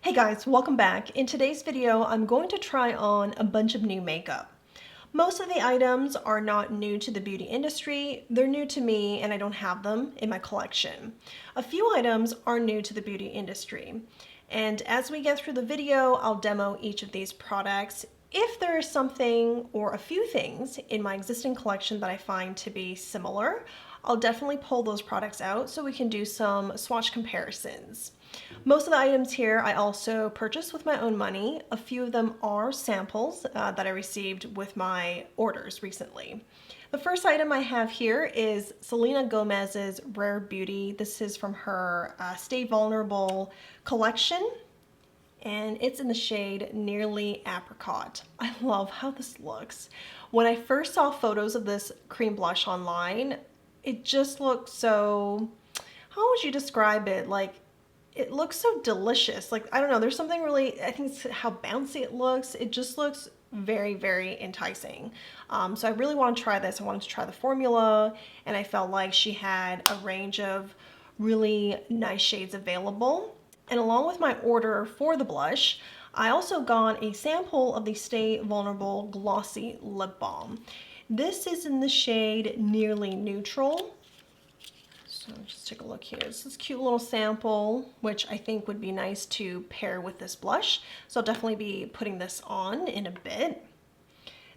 Hey guys, welcome back. In today's video, I'm going to try on a bunch of new makeup. Most of the items are not new to the beauty industry. They're new to me and I don't have them in my collection. A few items are new to the beauty industry. And as we get through the video, I'll demo each of these products. If there is something or a few things in my existing collection that I find to be similar, I'll definitely pull those products out so we can do some swatch comparisons. Most of the items here I also purchased with my own money. A few of them are samples that I received with my orders recently. The first item I have here is Selena Gomez's Rare Beauty. This is from her Stay Vulnerable collection, and it's in the shade Nearly Apricot. I love how this looks. When I first saw photos of this cream blush online, it just looked so, how would you describe it? Like, it looks so delicious. Like, I don't know, there's something really, I think it's how bouncy it looks. It just looks very, very enticing. So I really want to try this. I wanted to try the formula, and I felt like she had a range of really nice shades available. And along with my order for the blush, I also got a sample of the Stay Vulnerable Glossy Lip Balm. This is in the shade Nearly Neutral. So just take a look here. This is a cute little sample, which I think would be nice to pair with this blush. So I'll definitely be putting this on in a bit.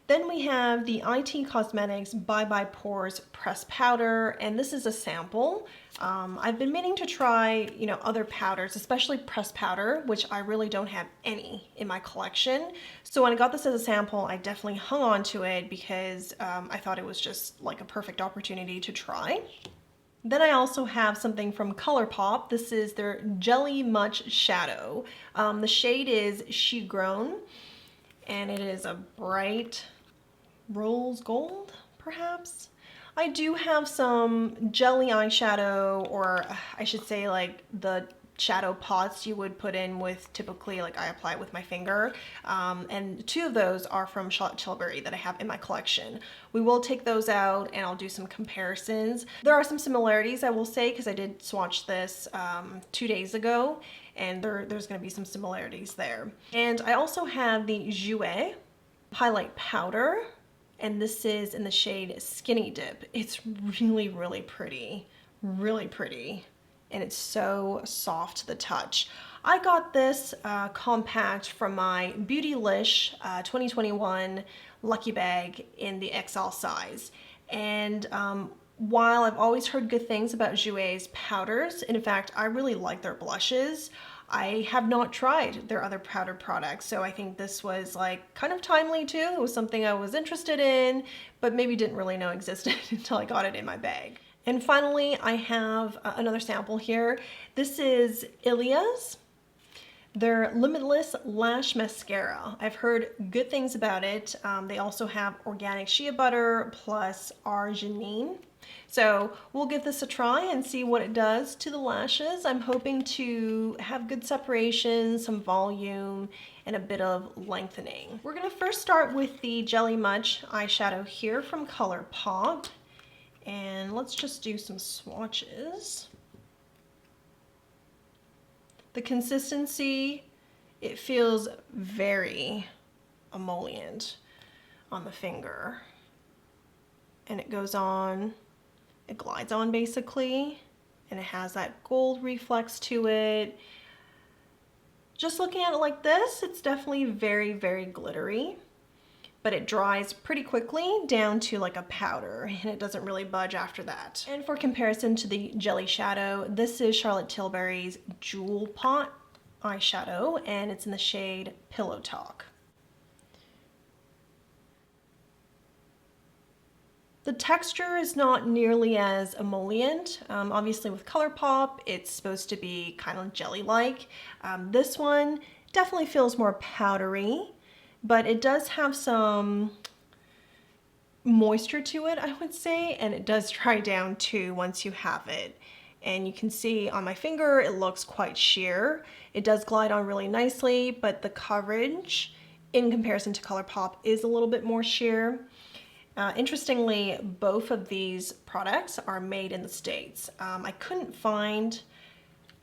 Then we have the IT Cosmetics Bye Bye Pores Pressed Powder, and this is a sample. I've been meaning to try, other powders, especially pressed powder, which I really don't have any in my collection. So when I got this as a sample, I definitely hung on to it because I thought it was just like a perfect opportunity to try. Then I also have something from ColourPop. This is their Jelly Much Shadow. The shade is She Grown, and it is a bright rose gold, perhaps? I do have some jelly eyeshadow, or I should say like the shadow pots you would put in with typically, like I apply with my finger, and two of those are from Charlotte Tilbury that I have in my collection. We will take those out and I'll do some comparisons. There are some similarities, I will say, because I did swatch this 2 days ago, and there's going to be some similarities there. And I also have the Jouer highlight powder, and this is in the shade Skinny Dip. It's really, really pretty, and it's so soft to the touch. I got this compact from my Beautylish 2021 Lucky Bag in the XL size. And while I've always heard good things about Jouer's powders, and in fact, I really like their blushes, I have not tried their other powder products, so I think this was like kind of timely too. It was something I was interested in, but maybe didn't really know existed until I got it in my bag. And finally, I have another sample here. This is Ilia's, their Limitless Lash Mascara. I've heard good things about it. They also have organic shea butter plus arginine. So we'll give this a try and see what it does to the lashes. I'm hoping to have good separation, some volume, and a bit of lengthening. We're gonna first start with the Jelly Much eyeshadow here from ColourPop. And let's just do some swatches. The consistency, it feels very emollient on the finger. And it goes on, it glides on basically, and it has that gold reflex to it. Just looking at it like this, it's definitely very, very glittery, but it dries pretty quickly down to like a powder, and it doesn't really budge after that. And for comparison to the Jelly Shadow, this is Charlotte Tilbury's Jewel Pot eyeshadow, and it's in the shade Pillow Talk. The texture is not nearly as emollient. Obviously with ColourPop, it's supposed to be kind of jelly-like. This one definitely feels more powdery, but it does have some moisture to it, I would say, and it does dry down too once you have it. And you can see on my finger, it looks quite sheer. It does glide on really nicely, but the coverage in comparison to ColourPop is a little bit more sheer. Interestingly, both of these products are made in the States. I couldn't find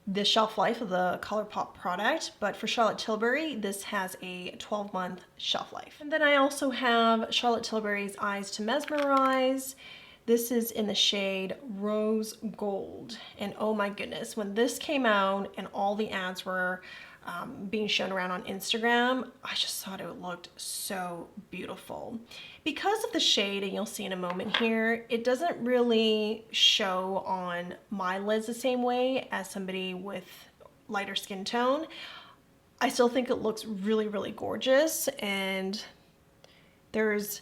the shelf life of the ColourPop product, but for Charlotte Tilbury, this has a 12-month shelf life. And then I also have Charlotte Tilbury's Eyes to Mesmerize. This is in the shade Rose Gold. And oh my goodness, when this came out and all the ads were being shown around on Instagram, I just thought it looked so beautiful. Because of the shade, and you'll see in a moment here, it doesn't really show on my lids the same way as somebody with lighter skin tone. I still think it looks really, really gorgeous, and there's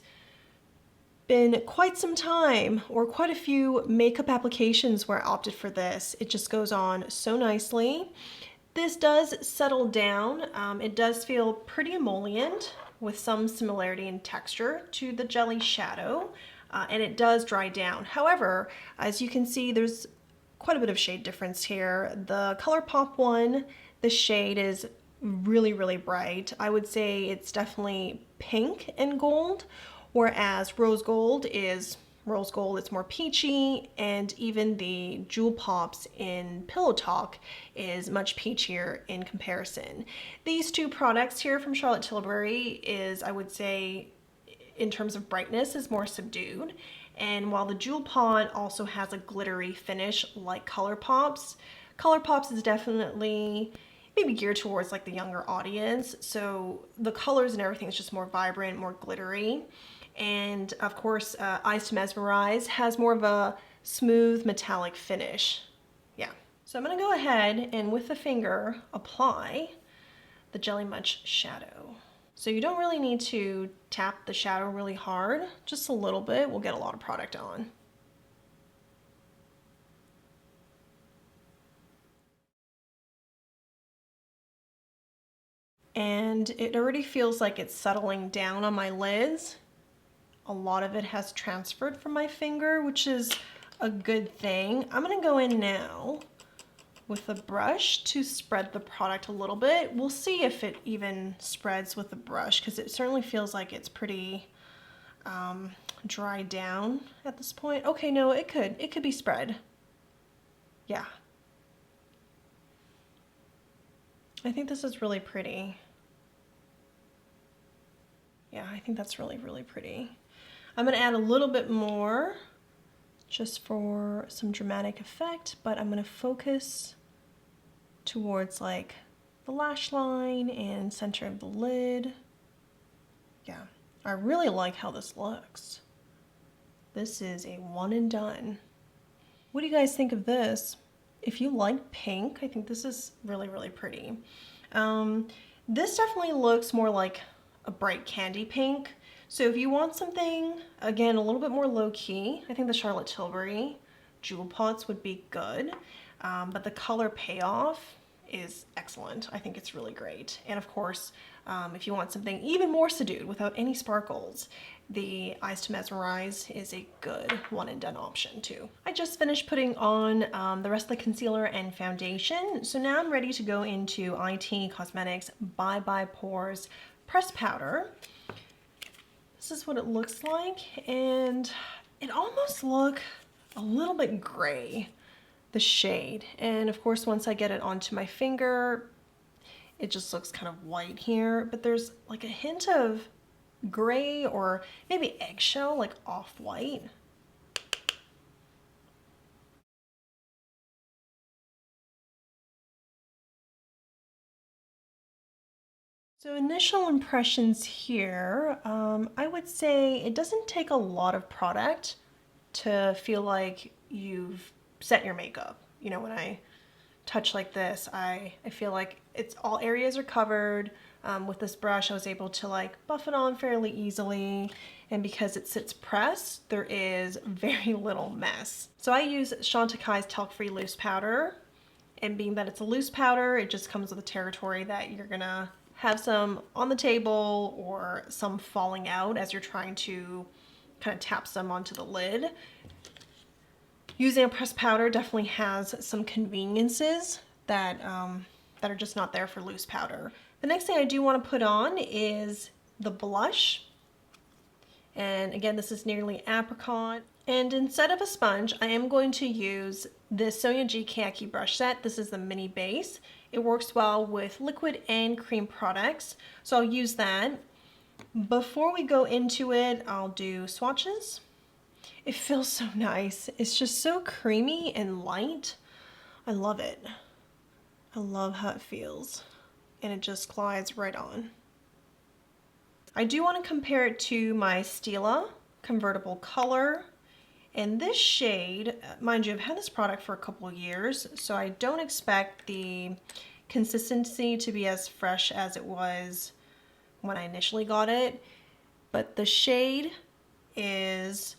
been quite some time, or quite a few makeup applications where I opted for this. It just goes on so nicely. This does settle down. It does feel pretty emollient with some similarity in texture to the jelly shadow, and it does dry down. However, as you can see, there's quite a bit of shade difference here. The ColourPop one, the shade is really, really bright. I would say it's definitely pink and gold, whereas rose gold is rose gold, it's more peachy, and even the Jewel Pops in Pillow Talk is much peachier in comparison. These two products here from Charlotte Tilbury is, I would say, in terms of brightness, is more subdued. And while the Jewel Pot also has a glittery finish like ColourPop's, ColourPop's is definitely maybe geared towards like the younger audience. So the colors and everything is just more vibrant, more glittery. And of course, Eyes to Mesmerize has more of a smooth metallic finish. Yeah. So I'm gonna go ahead and with the finger apply the Jelly Munch shadow. So you don't really need to tap the shadow really hard, just a little bit will get a lot of product on. And it already feels like it's settling down on my lids. A lot of it has transferred from my finger, which is a good thing. I'm gonna go in now with a brush to spread the product a little bit. We'll see if it even spreads with the brush, because it certainly feels like it's pretty dried down at this point. Okay, no, it could be spread. Yeah. I think this is really pretty. Yeah, I think that's really, really pretty. I'm gonna add a little bit more just for some dramatic effect, but I'm gonna focus towards like the lash line and center of the lid. Yeah, I really like how this looks. This is a one and done. What do you guys think of this? If you like pink, I think this is really, really pretty. This definitely looks more like a bright candy pink. So if you want something, again, a little bit more low-key, I think the Charlotte Tilbury Jewel Pots would be good. But the color payoff is excellent. I think it's really great. And of course, if you want something even more subdued without any sparkles, the Eyes to Mesmerize is a good one and done option too. I just finished putting on the rest of the concealer and foundation. So now I'm ready to go into IT Cosmetics Bye Bye Pores Press Powder. This is what it looks like, and it almost looks a little bit gray, the shade. And of course, once I get it onto my finger, it just looks kind of white here, but there's like a hint of gray or maybe eggshell, like off-white. So initial impressions here, I would say it doesn't take a lot of product to feel like you've set your makeup. You know, when I touch like this, I feel like it's all areas are covered. With this brush, I was able to like buff it on fairly easily. And because it sits pressed, there is very little mess. So I use Chantecaille's Talc-Free Loose Powder. And being that it's a loose powder, it just comes with the territory that you're gonna have some on the table or some falling out as you're trying to kind of tap some onto the lid. Using a pressed powder definitely has some conveniences that, that are just not there for loose powder. The next thing I do want to put on is the blush. And again, this is Nearly Apricot. And instead of a sponge, I am going to use this Sonia G khaki brush set. This is the mini base. It works well with liquid and cream products, so I'll use that. Before we go into it, I'll do swatches. It feels so nice. It's just so creamy and light. I love it. I love how it feels, and it just glides right on. I do want to compare it to my Stila convertible color. And this shade, mind you, I've had this product for a couple of years, so I don't expect the consistency to be as fresh as it was when I initially got it. But the shade is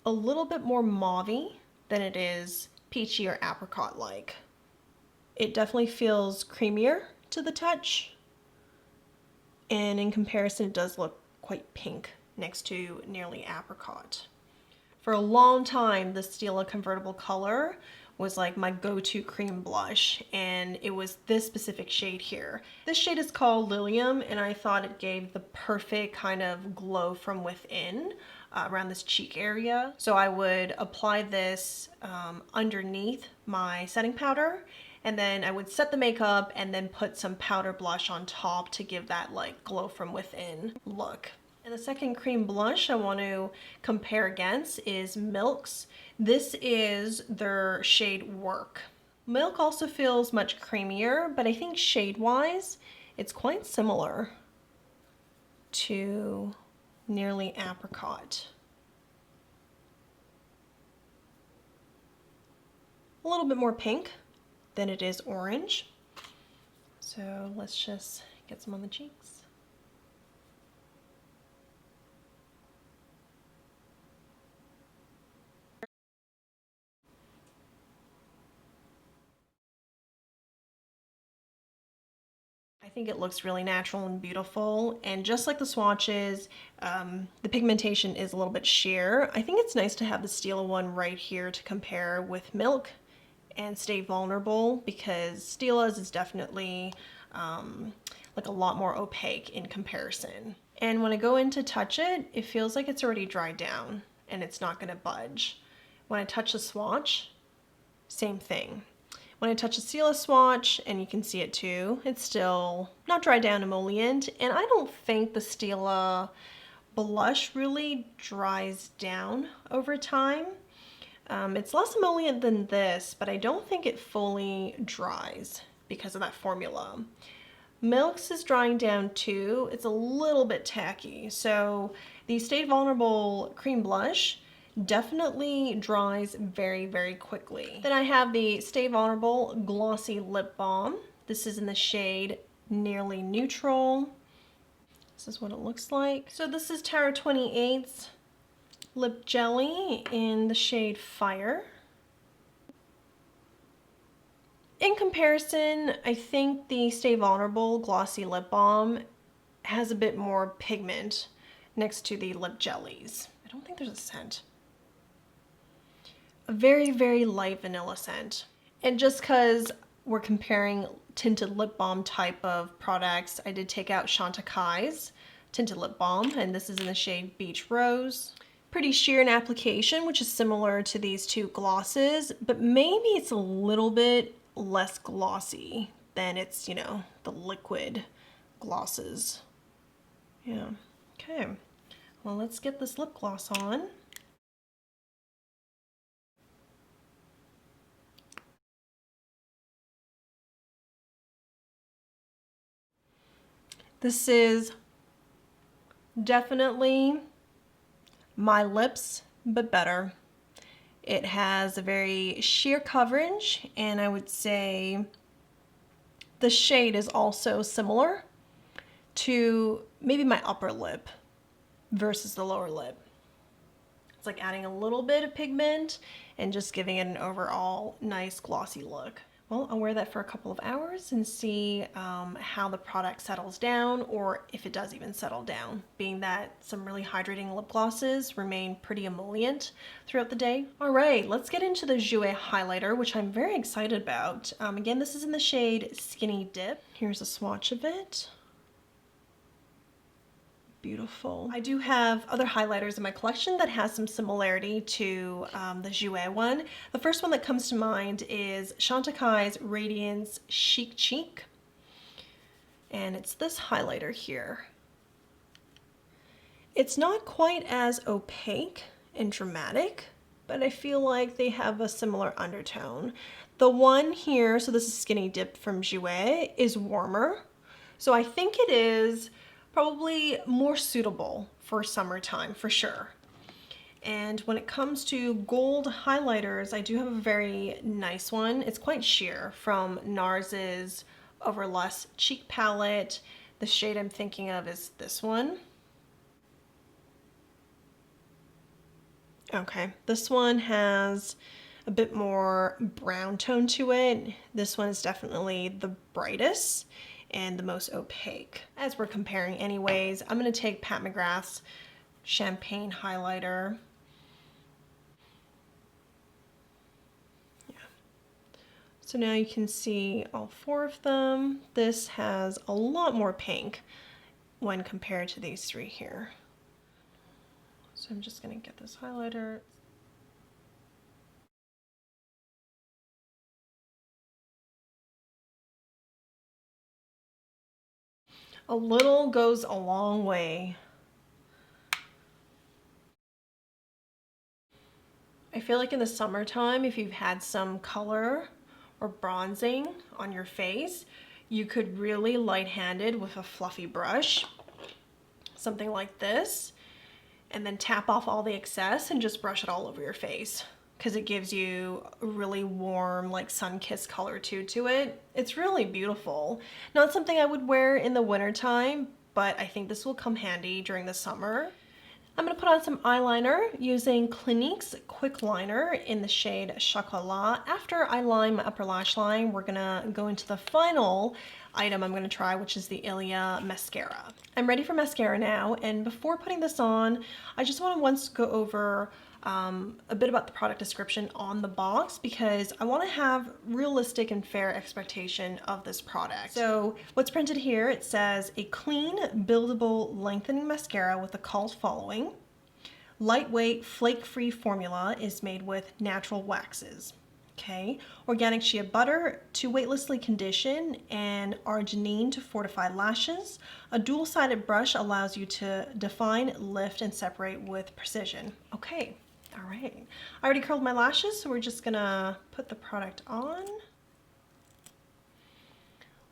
a little bit more mauvey than it is peachy or apricot-like. It definitely feels creamier to the touch. And in comparison, it does look quite pink next to nearly apricot. For a long time, the Stila convertible color was like my go-to cream blush, and it was this specific shade here. This shade is called Lilium, and I thought it gave the perfect kind of glow from within around this cheek area. So I would apply this underneath my setting powder, and then I would set the makeup and then put some powder blush on top to give that like glow from within look. And the second cream blush I want to compare against is Milk's. This is their shade Work. Milk also feels much creamier, but I think shade-wise, it's quite similar to nearly apricot. A little bit more pink than it is orange. So let's just get some on the cheeks. I think it looks really natural and beautiful, and just like the swatches, the pigmentation is a little bit sheer. I think it's nice to have the Stila one right here to compare with Milk and stay vulnerable, because Stila's is definitely like a lot more opaque in comparison. And when I go in to touch it, it feels like it's already dried down and it's not going to budge. When I touch the swatch, same thing. When I touch the Stila swatch, and you can see it too, it's still not dried down, emollient, and I don't think the Stila blush really dries down over time. It's less emollient than this, but I don't think it fully dries because of that formula. Milk's is drying down too. It's a little bit tacky, so the Stay Vulnerable cream blush definitely dries very, very quickly. Then I have the Stay Vulnerable Glossy Lip Balm. This is in the shade Nearly Neutral. This is what it looks like. So this is Tara 28's Lip Jelly in the shade Fire. In comparison, I think the Stay Vulnerable Glossy Lip Balm has a bit more pigment next to the lip jellies. I don't think there's a scent. A very, very light vanilla scent. And just because we're comparing tinted lip balm type of products, I did take out Chantecaille's tinted lip balm, and this is in the shade Beach Rose. Pretty sheer in application, which is similar to these two glosses, but maybe it's a little bit less glossy than its, you know, the liquid glosses. Yeah, okay. Well, let's get this lip gloss on. This is definitely my lips, but better. It has a very sheer coverage, and I would say the shade is also similar to maybe my upper lip versus the lower lip. It's like adding a little bit of pigment and just giving it an overall nice glossy look. Well, I'll wear that for a couple of hours and see how the product settles down, or if it does even settle down, being that some really hydrating lip glosses remain pretty emollient throughout the day. All right, let's get into the Jouer highlighter, which I'm very excited about. Again, this is in the shade Skinny Dip. Here's a swatch of it. beautiful. I do have other highlighters in my collection that has some similarity to the Jouer one. The first one that comes to mind is Chantecaille's Radiance Chic Cheek. And it's this highlighter here. It's not quite as opaque and dramatic, but I feel like they have a similar undertone. The one here, so this is Skinny Dip from Jouer, is warmer. So I think it is probably more suitable for summertime for sure. And when it comes to gold highlighters, I do have a very nice one. It's quite sheer from NARS's Overlust Cheek Palette. The shade I'm thinking of is this one. Okay, this one has a bit more brown tone to it. This one is definitely the brightest and the most opaque. As we're comparing anyways, I'm gonna take Pat McGrath's Champagne highlighter. Yeah. So now you can see all four of them. This has a lot more pink when compared to these three here. So I'm just gonna get this highlighter. A little goes a long way. I feel like in the summertime, if you've had some color or bronzing on your face, you could really light-handed with a fluffy brush, something like this, and then tap off all the excess and just brush it all over your face, because it gives you a really warm, like sun-kissed color to it. It's really beautiful. Not something I would wear in the wintertime, but I think this will come handy during the summer. I'm gonna put on some eyeliner using Clinique's Quick Liner in the shade Chocolat. After I line my upper lash line, we're gonna go into the final item I'm gonna try, which is the Ilia mascara. I'm ready for mascara now, and before putting this on, I just wanna once go over a bit about the product description on the box, because I want to have realistic and fair expectation of this product. So what's printed here, it says a clean, buildable, lengthening mascara with a cult following. Lightweight, flake-free formula is made with natural waxes. Okay, organic shea butter to weightlessly condition, and arginine to fortify lashes. A dual-sided brush allows you to define, lift, and separate with precision. Okay. All right, I already curled my lashes, so we're just gonna put the product on.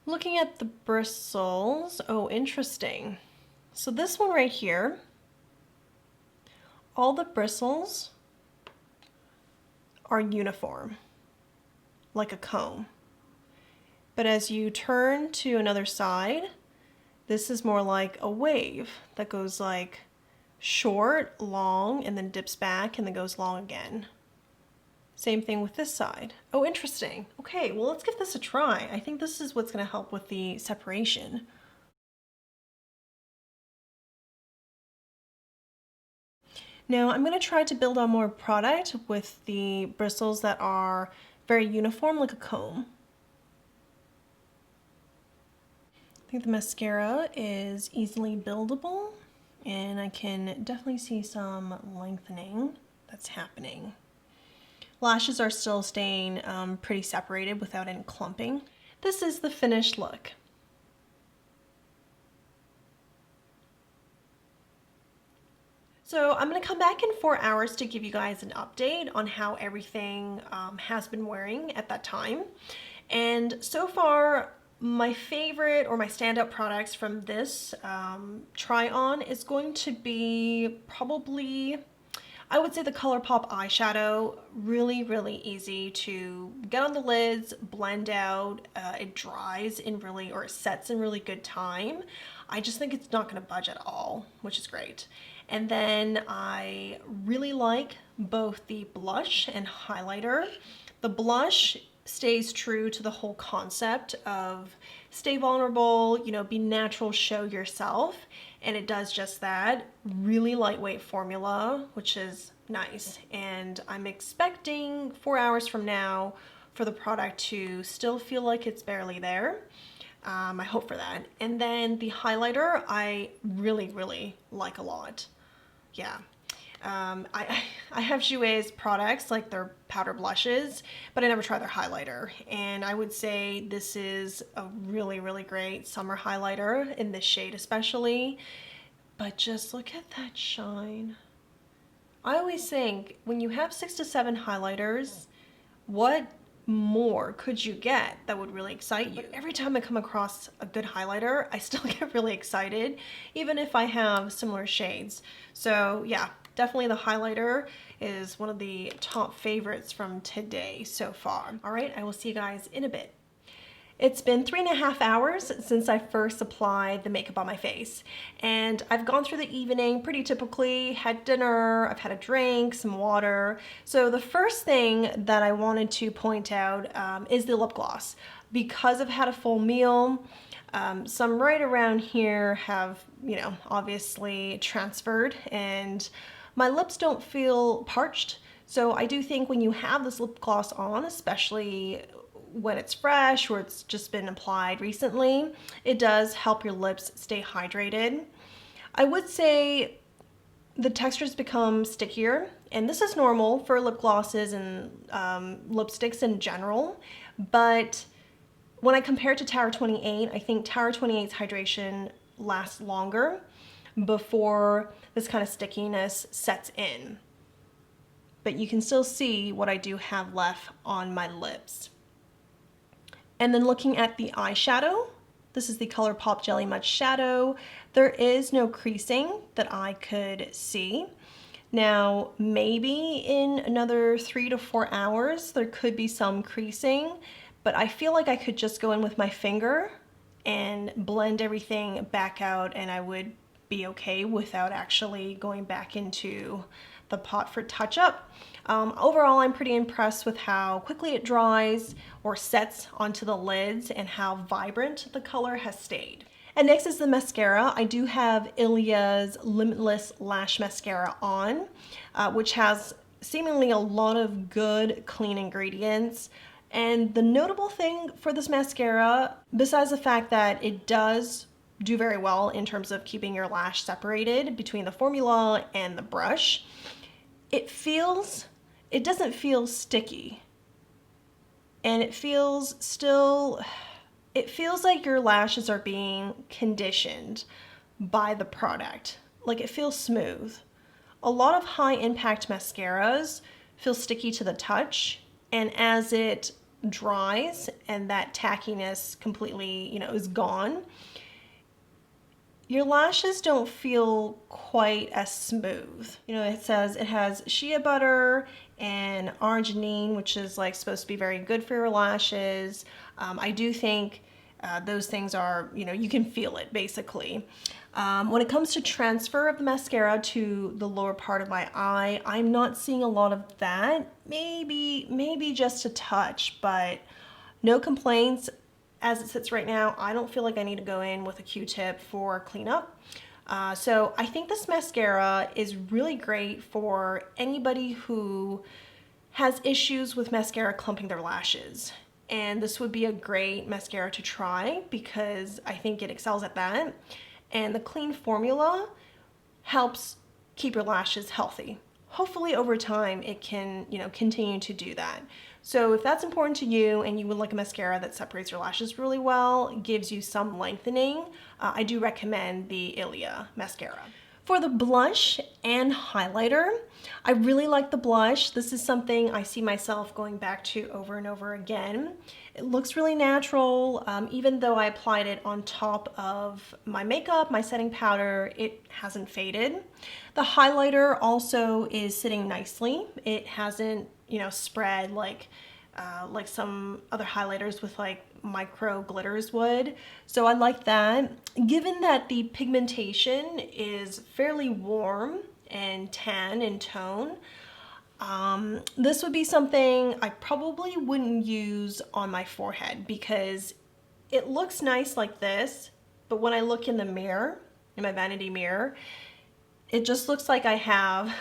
Looking at the bristles, oh, interesting. So this one right here, all the bristles are uniform, like a comb. But as you turn to another side, this is more like a wave that goes like short, long, and then dips back and then goes long again. Same thing with this side. Oh, interesting. Okay, well, let's give this a try. I think this is what's going to help with the separation. Now I'm going to try to build on more product with the bristles that are very uniform, like a comb. I think the mascara is easily buildable, and I can definitely see some lengthening that's happening. Lashes are still staying pretty separated without any clumping. This is the finished look. So I'm going to come back in 4 hours to give you guys an update on how everything has been wearing at that time. And so far, my favorite or my standout products from this try on is going to be probably, I would say, the ColourPop eyeshadow. Really, really easy to get on the lids, blend out. It dries in really, or it sets in really good time. I just think it's not going to budge at all, which is great. And then I really like both the blush and highlighter. The blush stays true to the whole concept of stay vulnerable, you know, be natural, show yourself, and it does just that. Really lightweight formula, which is nice, and I'm expecting 4 hours from now for the product to still feel like it's barely there. I hope for that. And then the highlighter, I really like a lot. Yeah. I have Jouer's products, like their powder blushes, but I never try their highlighter. And I would say this is a really great summer highlighter in this shade especially. But just look at that shine. I always think when you have 6 to 7 highlighters, what more could you get that would really excite you? But every time I come across a good highlighter, I still get really excited, even if I have similar shades. So yeah, definitely the highlighter is one of the top favorites from today so far. All right, I will see you guys in a bit. It's been 3.5 hours since I first applied the makeup on my face, and I've gone through the evening pretty typically, had dinner, I've had a drink, some water. So the first thing that I wanted to point out is the lip gloss. Because I've had a full meal, some right around here have, you know, obviously transferred, and my lips don't feel parched. So I do think when you have this lip gloss on, especially when it's fresh or it's just been applied recently, it does help your lips stay hydrated. I would say the textures become stickier, and this is normal for lip glosses and lipsticks in general, but when I compare it to Tower 28, I think Tower 28's hydration lasts longer before this kind of stickiness sets in. But you can still see what I do have left on my lips. And then looking at the eyeshadow, this is the ColourPop Jelly Mud Shadow. There is no creasing that I could see. Now, maybe in another 3 to 4 hours, there could be some creasing, but I feel like I could just go in with my finger and blend everything back out, and I would be okay without actually going back into the pot for touch-up. Overall, I'm pretty impressed with how quickly it dries or sets onto the lids and how vibrant the color has stayed. And next is the mascara. I do have Ilia's Limitless Lash Mascara on, which has seemingly a lot of good, clean ingredients. And the notable thing for this mascara, besides the fact that it does do very well in terms of keeping your lash separated between the formula and the brush, it doesn't feel sticky, and it feels like your lashes are being conditioned by the product. Like, it feels smooth. A lot of high impact mascaras feel sticky to the touch, and as it dries and that tackiness completely, you know, is gone, your lashes don't feel quite as smooth. You know, it says it has shea butter and arginine, which is like supposed to be very good for your lashes. I do think those things are, you know, you can feel it basically. When it comes to transfer of the mascara to the lower part of my eye, I'm not seeing a lot of that. Maybe just a touch, but no complaints. As it sits right now, I don't feel like I need to go in with a Q-tip for cleanup. So I think this mascara is really great for anybody who has issues with mascara clumping their lashes. And this would be a great mascara to try because I think it excels at that. And the clean formula helps keep your lashes healthy. Hopefully over time it can, you know, continue to do that. So if that's important to you and you would like a mascara that separates your lashes really well, gives you some lengthening, I do recommend the Ilia mascara. For the blush and highlighter, I really like the blush. This is something I see myself going back to over and over again. It looks really natural. Even though I applied it on top of my makeup, my setting powder, it hasn't faded. The highlighter also is sitting nicely. It hasn't, you know, spread like some other highlighters with like micro glitters would. So I like that. Given that the pigmentation is fairly warm and tan in tone, this would be something I probably wouldn't use on my forehead because it looks nice like this, but when I look in the mirror, in my vanity mirror, it just looks like I have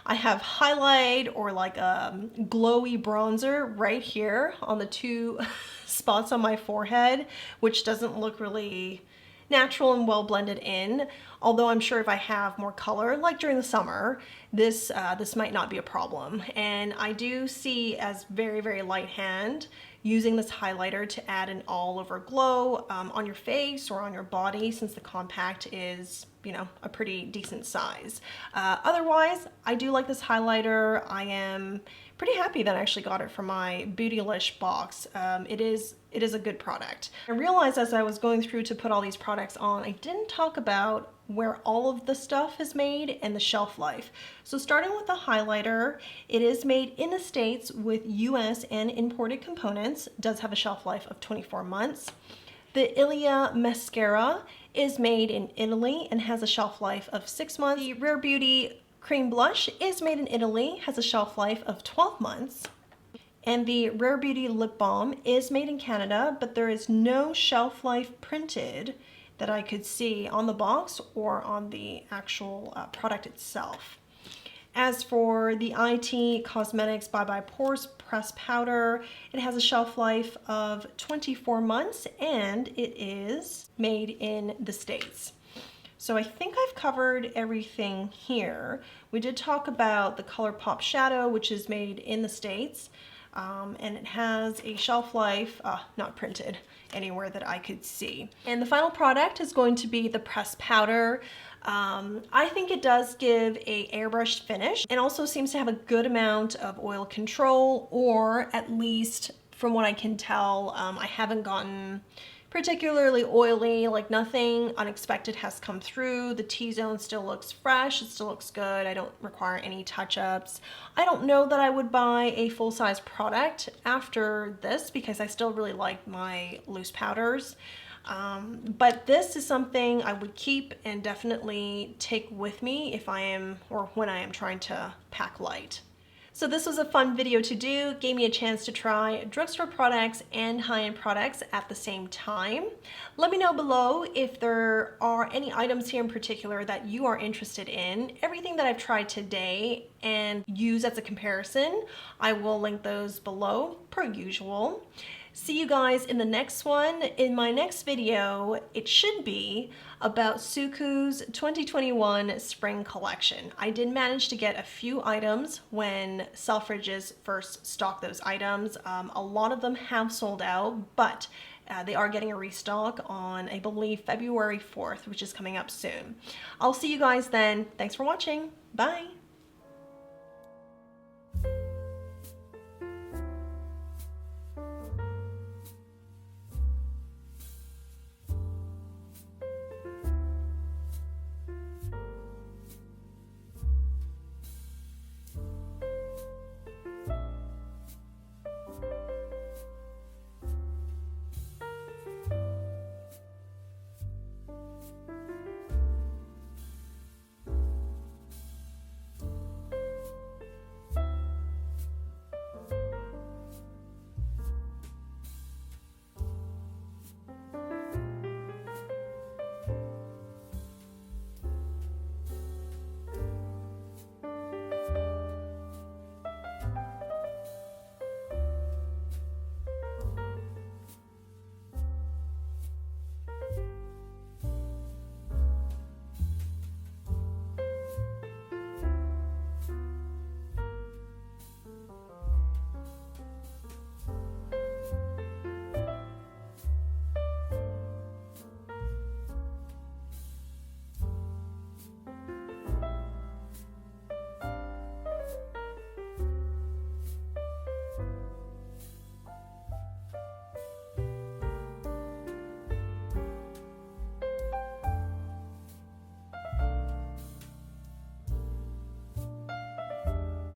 I have highlight or like a glowy bronzer right here on the two spots on my forehead, which doesn't look really natural and well blended in. Although I'm sure if I have more color, like during the summer, this might not be a problem. And I do see as very, very light hand using this highlighter to add an all over glow on your face or on your body, since the compact is, you know, a pretty decent size. Otherwise, I do like this highlighter. I am pretty happy that I actually got it from my Bootylicious box. It is a good product. I realized as I was going through to put all these products on, I didn't talk about where all of the stuff is made and the shelf life. So starting with the highlighter, it is made in the States with US and imported components. It does have a shelf life of 24 months. The Ilia mascara is made in Italy and has a shelf life of 6 months. The Rare Beauty cream blush is made in Italy, has a shelf life of 12 months. And the Rare Beauty lip balm is made in Canada, but there is no shelf life printed that I could see on the box or on the actual product itself. As for the IT Cosmetics Bye Bye Pores Press Powder, it has a shelf life of 24 months and it is made in the States. So I think I've covered everything here. We did talk about the ColourPop shadow, which is made in the States. And it has a shelf life, not printed anywhere that I could see. And the final product is going to be the pressed powder. I think it does give a airbrushed finish and also seems to have a good amount of oil control, or at least from what I can tell, I haven't gotten particularly oily, like nothing unexpected has come through. The T-zone still looks fresh, it still looks good. I don't require any touch-ups. I don't know that I would buy a full-size product after this because I still really like my loose powders. But this is something I would keep and definitely take with me if I am, or when I am trying to pack light. So this was a fun video to do, gave me a chance to try drugstore products and high-end products at the same time. Let me know below if there are any items here in particular that you are interested in. Everything that I've tried today and use as a comparison, I will link those below per usual. See you guys in the next one. In my next video, it should be about Suku's 2021 spring collection. I did manage to get a few items when Selfridges first stocked those items. A lot of them have sold out, but they are getting a restock on, I believe, February 4th, which is coming up soon. I'll see you guys then. Thanks for watching. Bye.